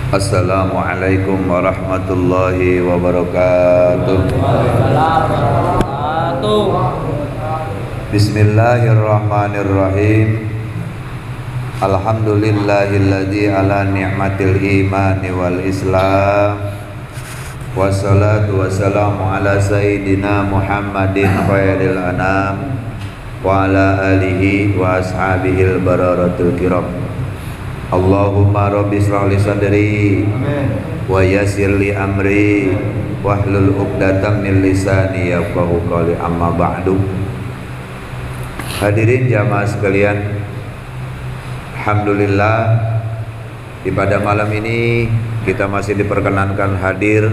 Assalamualaikum warahmatullahi wabarakatuh. Bismillahirrahmanirrahim. Alhamdulillahilladzi ala ni'matil imani wal islam. Wassalatu wassalamu ala sayyidina Muhammadin khairil anam wa ala alihi wa ashabihil bararatul kiram. Allahumma rabbi shrah li sadri wa yassir li amri wahlul 'uqdatam min lisani yafqahu qawli, amma ba'du. Hadirin jamaah sekalian, alhamdulillah di pada malam ini kita masih diperkenankan hadir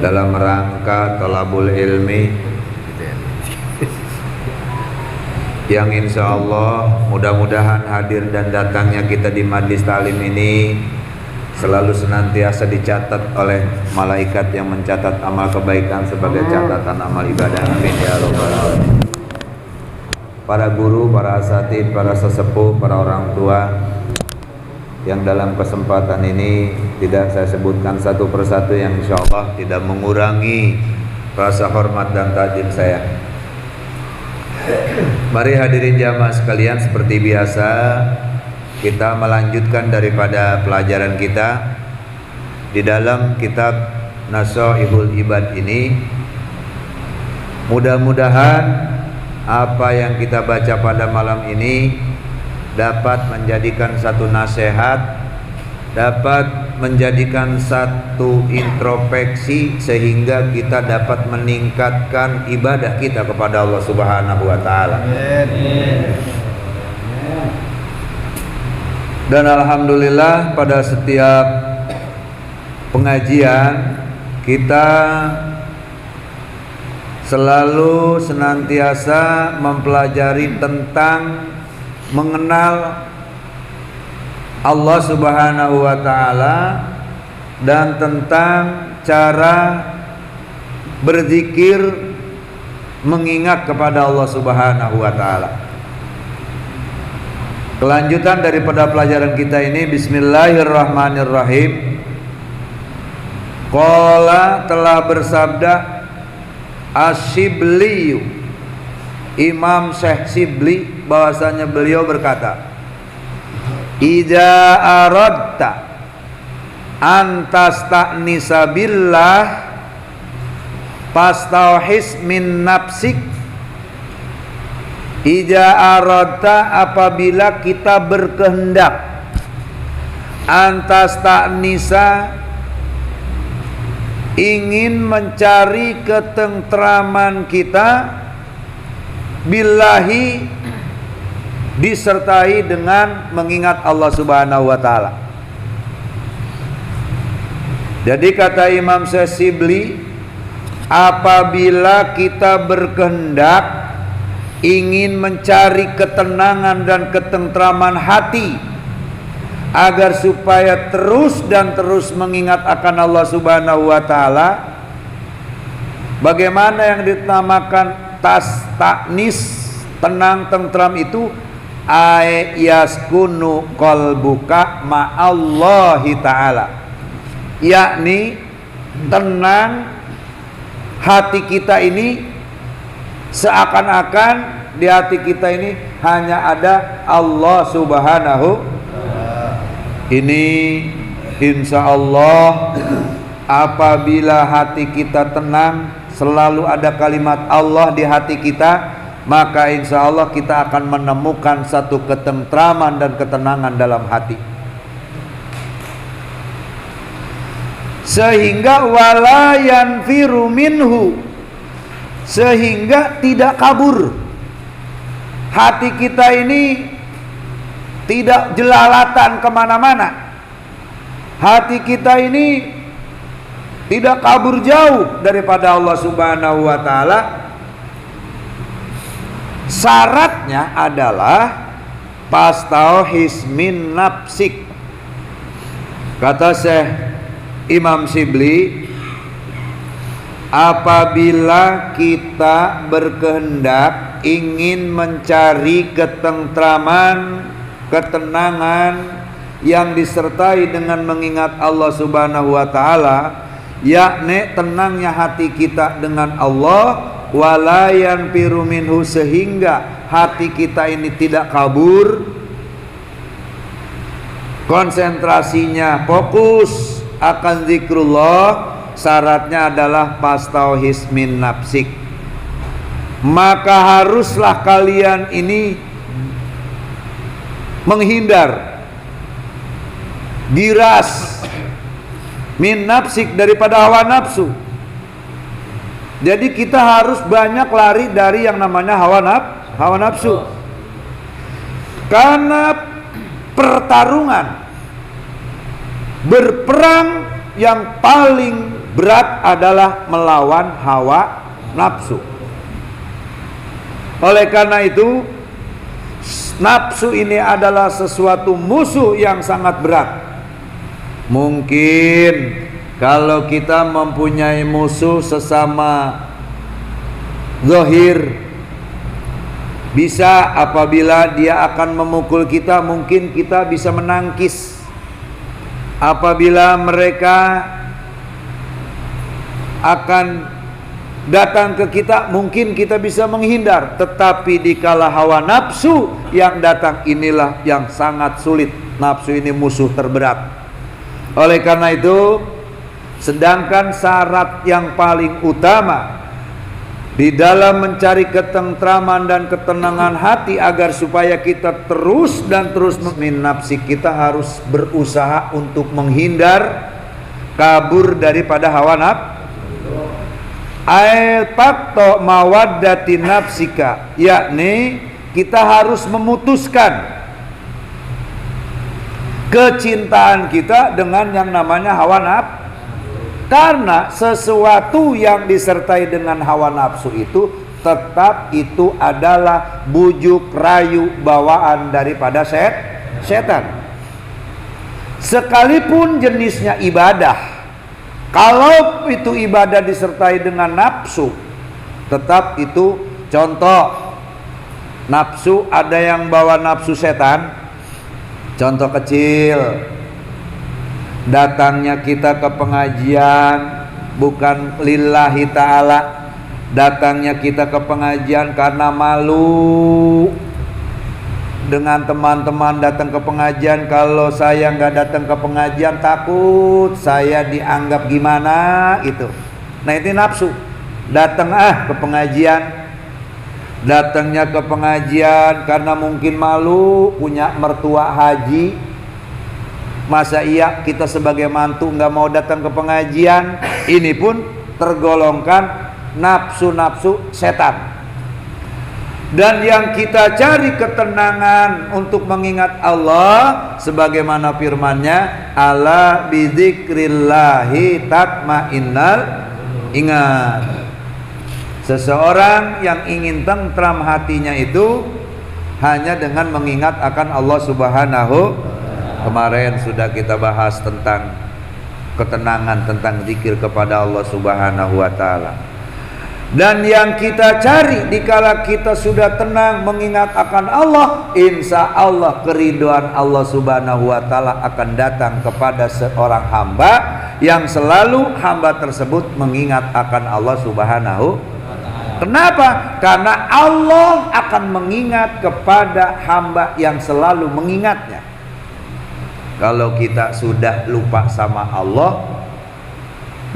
dalam rangka thalabul ilmi yang insya Allah mudah-mudahan hadir dan datangnya kita di majlis ta'lim ini selalu senantiasa dicatat oleh malaikat yang mencatat amal kebaikan sebagai catatan amal ibadah. Amin ya rabbal alamin. Para guru, para asatidz, para sesepuh, para orang tua yang dalam kesempatan ini tidak saya sebutkan satu persatu, yang insya Allah tidak mengurangi rasa hormat dan takdim saya. Mari hadirin jamaah sekalian, seperti biasa kita melanjutkan daripada pelajaran kita di dalam kitab Nashaihul Ibad ini. Mudah-mudahan apa yang kita baca pada malam ini dapat menjadikan satu nasihat, dapat menjadikan satu introspeksi sehingga kita dapat meningkatkan ibadah kita kepada Allah Subhanahu wa taala. Dan alhamdulillah pada setiap pengajian kita selalu senantiasa mempelajari tentang mengenal Allah Subhanahu wa taala dan tentang cara berzikir mengingat kepada Allah Subhanahu wa taala. Kelanjutan daripada pelajaran kita ini, bismillahirrahmanirrahim. Qala, telah bersabda Asy-Syibli, Imam Syekh Syibli, bahwasanya beliau berkata, Idza aradta antasta'nisa billah fastauhis min nafsik. Idza aradta, apabila kita berkehendak, antasta'nisa, ingin mencari ketentraman kita, billahi, disertai dengan mengingat Allah Subhanahu wa taala. Jadi kata Imam Syekh Syibli, apabila kita berkehendak ingin mencari ketenangan dan ketentraman hati agar supaya terus dan terus mengingat akan Allah Subhanahu wa taala, bagaimana yang dinamakan ta'nis, tenang tentram itu, yaskunu qalbuka ma'allahi ta'ala, yakni tenang hati kita ini, seakan-akan di hati kita ini hanya ada Allah Subhanahu. Ini insya Allah apabila hati kita tenang, selalu ada kalimat Allah di hati kita, maka insya Allah kita akan menemukan satu ketentraman dan ketenangan dalam hati, sehingga wala yanfiru minhu, sehingga tidak kabur. Hati kita ini tidak jelalatan kemana-mana. Hati kita ini tidak kabur jauh daripada Allah Subhanahu wa ta'ala. Syaratnya adalah pastauhis min nafsik. Kata Syekh Imam Syibli, apabila kita berkehendak ingin mencari ketentraman, ketenangan, yang disertai dengan mengingat Allah Subhanahu wa taala, yakni tenangnya hati kita dengan Allah, walayan piru minhu, sehingga hati kita ini tidak kabur, konsentrasinya fokus akan zikrullah. Syaratnya adalah pastauhis min nafsik. Maka haruslah kalian ini menghindar, giras min nafsik, daripada hawa nafsu. Jadi kita harus banyak lari dari yang namanya hawa nafsu. Karena pertarungan berperang yang paling berat adalah melawan hawa nafsu. Oleh karena itu, nafsu ini adalah sesuatu musuh yang sangat berat. Mungkin kalau kita mempunyai musuh sesama zahir, bisa apabila dia akan memukul kita, mungkin kita bisa menangkis. Apabila mereka akan datang ke kita, mungkin kita bisa menghindar. Tetapi dikala hawa nafsu yang datang, inilah yang sangat sulit. Nafsu ini musuh terberat. Oleh karena itu, sedangkan syarat yang paling utama di dalam mencari ketentraman dan ketenangan hati, agar supaya kita terus dan terus min nafsi, kita harus berusaha untuk menghindar, kabur daripada hawa nafsu. Al-pakto mawaddati nafsika, yakni kita harus memutuskan kecintaan kita dengan yang namanya hawa nafsu. Karena sesuatu yang disertai dengan hawa nafsu itu tetap itu adalah bujuk rayu bawaan daripada setan. Sekalipun jenisnya ibadah, kalau itu ibadah disertai dengan nafsu, tetap itu contoh. Nafsu, ada yang bawa nafsu setan. Contoh kecil, datangnya kita ke pengajian bukan lillahi ta'ala. Datangnya kita ke pengajian karena malu dengan teman-teman datang ke pengajian. Kalau saya nggak datang ke pengajian, takut saya dianggap gimana itu. Nah, itu nafsu. Datang ke pengajian. Datangnya ke pengajian karena mungkin malu punya mertua haji. Masa iya kita sebagai mantu nggak mau datang ke pengajian? Ini pun tergolongkan nafsu-nafsu setan. Dan yang kita cari ketenangan untuk mengingat Allah, sebagaimana firman-Nya, ala bidzikrillahi tatmainnal. Ingat, seseorang yang ingin tentram hatinya itu hanya dengan mengingat akan Allah Subhanahu. Kemarin sudah kita bahas tentang ketenangan, tentang zikir kepada Allah Subhanahu wa taala. Dan yang kita cari dikala kita sudah tenang mengingat akan Allah, insya Allah keridhaan Allah Subhanahu wa taala akan datang kepada seorang hamba yang selalu hamba tersebut mengingat akan Allah Subhanahu. Kenapa? Karena Allah akan mengingat kepada hamba yang selalu mengingatnya. Kalau kita sudah lupa sama Allah,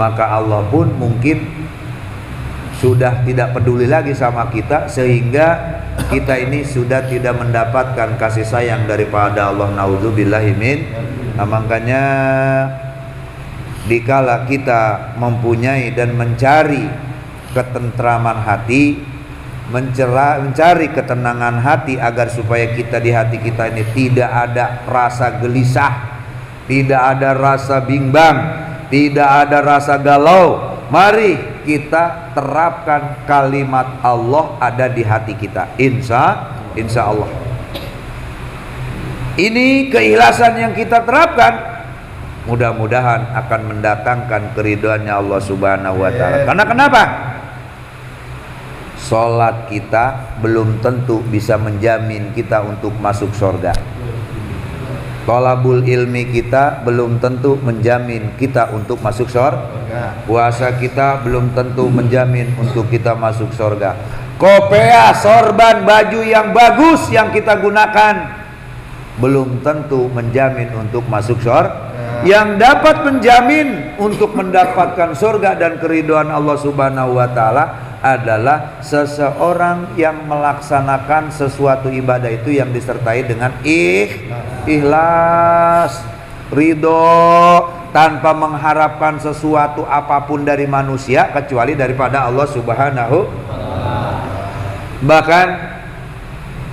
maka Allah pun mungkin sudah tidak peduli lagi sama kita, sehingga kita ini sudah tidak mendapatkan kasih sayang daripada Allah. Nauzubillahi min. Nah, makanya dikala kita mempunyai dan mencari ketentraman hati, mencari ketenangan hati, agar supaya kita di hati kita ini tidak ada rasa gelisah, tidak ada rasa bimbang, tidak ada rasa galau. Mari kita terapkan kalimat Allah ada di hati kita. Insya Allah. Ini keikhlasan yang kita terapkan, mudah-mudahan akan mendatangkan keridhaannya Allah Subhanahu wa taala. Karena kenapa? Salat kita belum tentu bisa menjamin kita untuk masuk surga. Thalabul ilmi kita belum tentu menjamin kita untuk masuk surga. Puasa kita belum tentu menjamin untuk kita masuk surga. Kopiah, sorban, baju yang bagus yang kita gunakan belum tentu menjamin untuk masuk surga. Yang dapat menjamin untuk mendapatkan surga dan keridhaan Allah Subhanahu wa taala adalah seseorang yang melaksanakan sesuatu ibadah itu yang disertai dengan ikhlas, ridho, tanpa mengharapkan sesuatu apapun dari manusia kecuali daripada Allah Subhanahu. Bahkan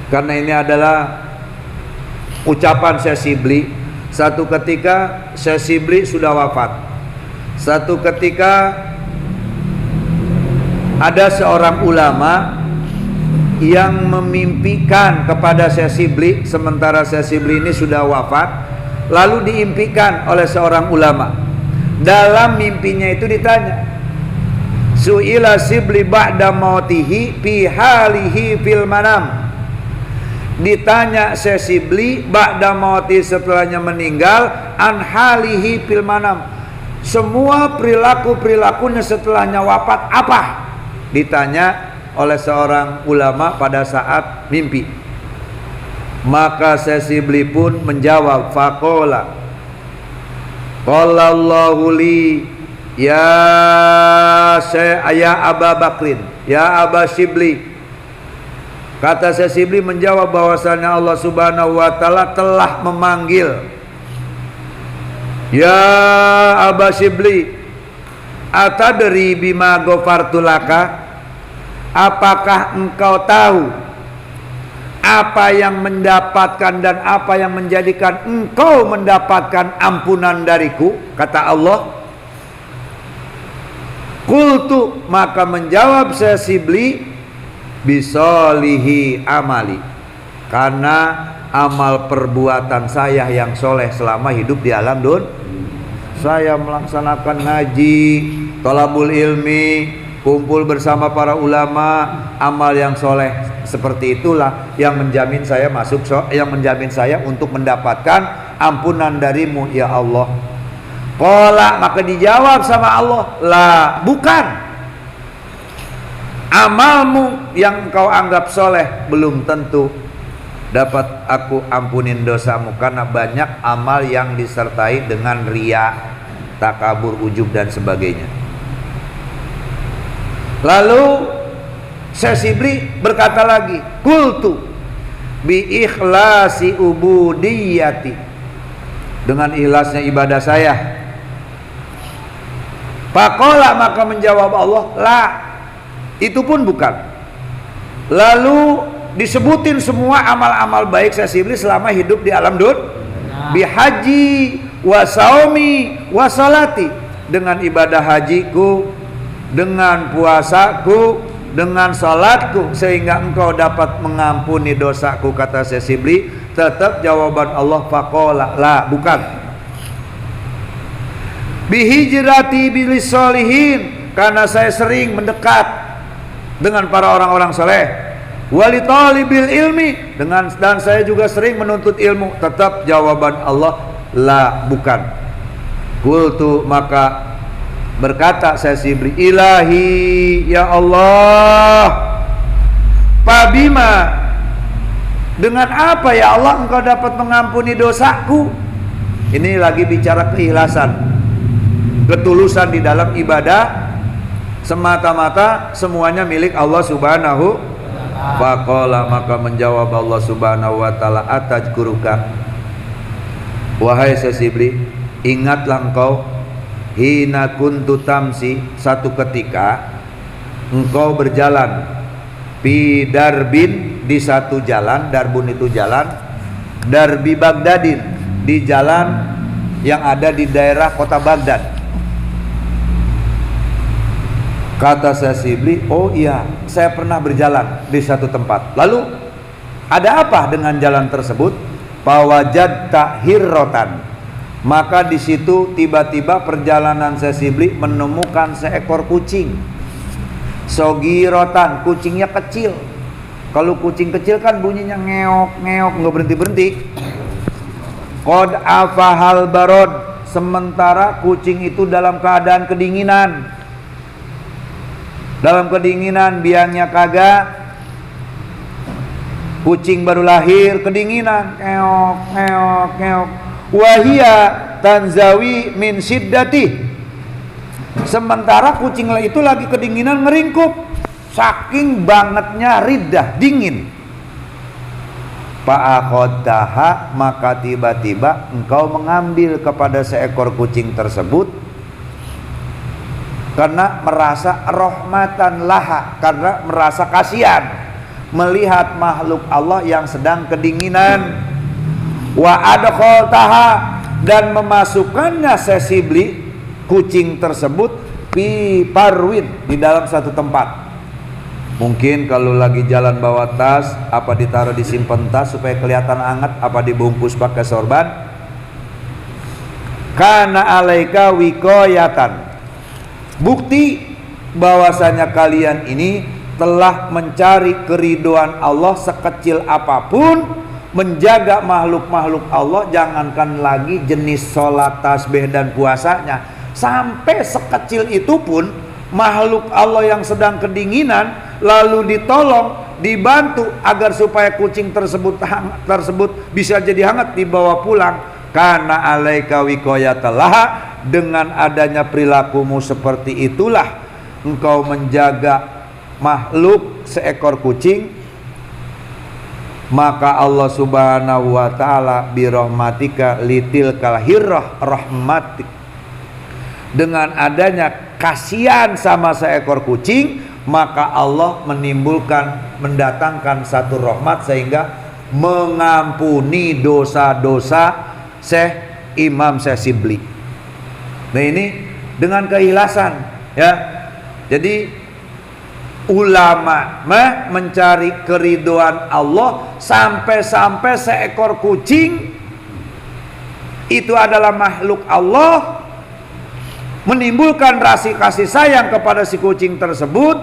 karena ini adalah ucapan Syekh Shibli, satu ketika Syekh Shibli sudah wafat. Satu ketika ada seorang ulama yang memimpikan kepada Syekh Shibli sementara Syekh Shibli ini sudah wafat, lalu diimpikan oleh seorang ulama. Dalam mimpinya itu ditanya, Su'ila Shibli ba'da mautihi fi halihi fil manam. Ditanya Syekh Shibli ba'da mauti, setelahnya meninggal, an halihi fil manam, semua perilaku-perilakunya setelahnya wafat apa? Ditanya oleh seorang ulama pada saat mimpi. Maka Syekh Shibli pun menjawab, faqala qala Allahu li ya Aba Bakrin, ya Aba Shibli. Kata Syekh Shibli menjawab bahwasanya Allah Subhanahu wa taala telah memanggil, ya Aba Shibli, atadri bima ghafartu laka, apakah engkau tahu apa yang mendapatkan dan apa yang menjadikan engkau mendapatkan ampunan dariku? Kata Allah. Qultu, maka menjawab Syekh Shibli, bisolihi amali, karena amal perbuatan saya yang soleh selama hidup di alam dunia. Saya melaksanakan ngaji, thalabul ilmi, kumpul bersama para ulama, amal yang soleh seperti itulah yang menjamin saya masuk, yang menjamin saya untuk mendapatkan ampunan darimu ya Allah. Qala, maka dijawab sama Allah, lah bukan, amalmu yang kau anggap soleh belum tentu dapat aku ampunin dosamu, karena banyak amal yang disertai dengan riya, takabur, ujub dan sebagainya. Lalu Syekh Shibli berkata lagi, qultu bi ikhlasi ubudiyati, dengan ikhlasnya ibadah saya. Faqala, maka menjawab Allah, la, itu pun bukan. Lalu disebutin semua amal-amal baik Syekh Shibli selama hidup di alam dunia. Bihaji wa saumi wa salati, dengan ibadah hajiku, dengan puasaku, dengan salatku, sehingga engkau dapat mengampuni dosaku. Kata Syekh Shibli, tetap jawaban Allah, faqala, la, bukan. Bihijrati bilis solihin, karena saya sering mendekat dengan para orang-orang soleh. Wali talibil ilmi, dan saya juga sering menuntut ilmu. Tetap jawaban Allah, la, bukan. Qultu, maka berkata Syekh Shibli, ilahi ya Allah, pabima, dengan apa ya Allah engkau dapat mengampuni dosaku? Ini lagi bicara keikhlasan, ketulusan di dalam ibadah, semata-mata semuanya milik Allah Subhanahu. Faqala, maka menjawab Allah Subhanahu wa taala, atajkuruka, wahai Syekh Shibli, ingatlah engkau, hina kuntu tamsi, satu ketika engkau berjalan, fi darbin, di satu jalan, darbun itu jalan, darbi Baghdadin, di jalan yang ada di daerah kota Baghdad. Kata Syekh Shibli, oh iya, saya pernah berjalan di satu tempat. Lalu ada apa dengan jalan tersebut? Fawajadta hirrotan, maka di situ tiba-tiba perjalanan Syekh Shibli menemukan seekor kucing. Sogirotan, kucingnya kecil. Kalau kucing kecil kan bunyinya ngeok ngeok, nggak berhenti berhenti. Qad afahal barod, sementara kucing itu dalam keadaan kedinginan. Dalam kedinginan, biangnya kagak. Kucing baru lahir kedinginan, keok keok keok. Wahia tanzawi min siddati, sementara kucing itu lagi kedinginan ngeringkup, saking bangetnya riddah, dingin. Fa'akhodaha, maka tiba-tiba engkau mengambil kepada seekor kucing tersebut karena merasa rahmatan laha, karena merasa kasihan melihat makhluk Allah yang sedang kedinginan. Wa adkhaltaha, dan memasukkannya sesibli kucing tersebut fi parwin, di dalam satu tempat. Mungkin kalau lagi jalan bawa tas, apa ditaruh disimpan tas supaya kelihatan hangat, apa dibungkus pakai sorban. Kana alaika wiqayatan, bukti bahwasanya kalian ini telah mencari keridhaan Allah sekecil apapun, menjaga makhluk-makhluk Allah, jangankan lagi jenis sholat, tasbih dan puasanya, sampai sekecil itu pun makhluk Allah yang sedang kedinginan lalu ditolong, dibantu agar supaya kucing tersebut bisa jadi hangat, dibawa pulang. Karena alaika wiqayatallaha, dengan adanya perilakumu seperti itulah engkau menjaga makhluk seekor kucing, maka Allah subhanahu wa ta'ala birahmatika litil kalhirrah rahmatik, dengan adanya kasihan sama seekor kucing, maka Allah mendatangkan satu rahmat sehingga mengampuni dosa-dosa Imam Sesibli. Nah ini dengan keikhlasan, ya. Jadi ulama mencari keridhaan Allah, sampai-sampai seekor kucing itu adalah makhluk Allah, menimbulkan rasa kasih sayang kepada si kucing tersebut,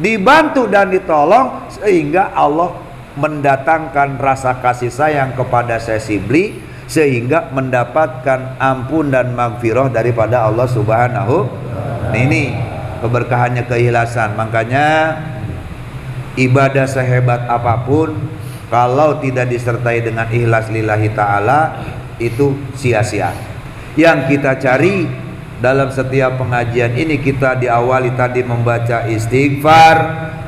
dibantu dan ditolong, sehingga Allah mendatangkan rasa kasih sayang kepada Sesibli, sehingga mendapatkan ampun dan maghfirah daripada Allah subhanahu. Nah, ini keberkahannya keikhlasan. Makanya ibadah sehebat apapun, kalau tidak disertai dengan ikhlas lillahi ta'ala, itu sia-sia. Yang kita cari dalam setiap pengajian ini, kita diawali tadi membaca istighfar,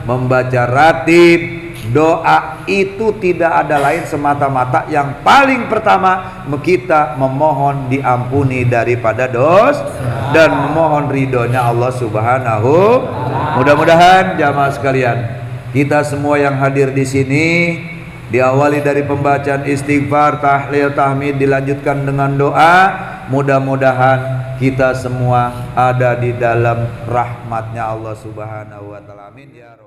membaca ratib, doa, itu tidak ada lain semata-mata yang paling pertama kita memohon diampuni daripada dosa dan memohon ridhonya Allah subhanahu. Mudah-mudahan jamaah sekalian, kita semua yang hadir di sini diawali dari pembacaan istighfar, tahlil, tahmid, dilanjutkan dengan doa. Mudah-mudahan kita semua ada di dalam rahmatnya Allah subhanahu wa ta'ala. Amin ya rabbal alamin.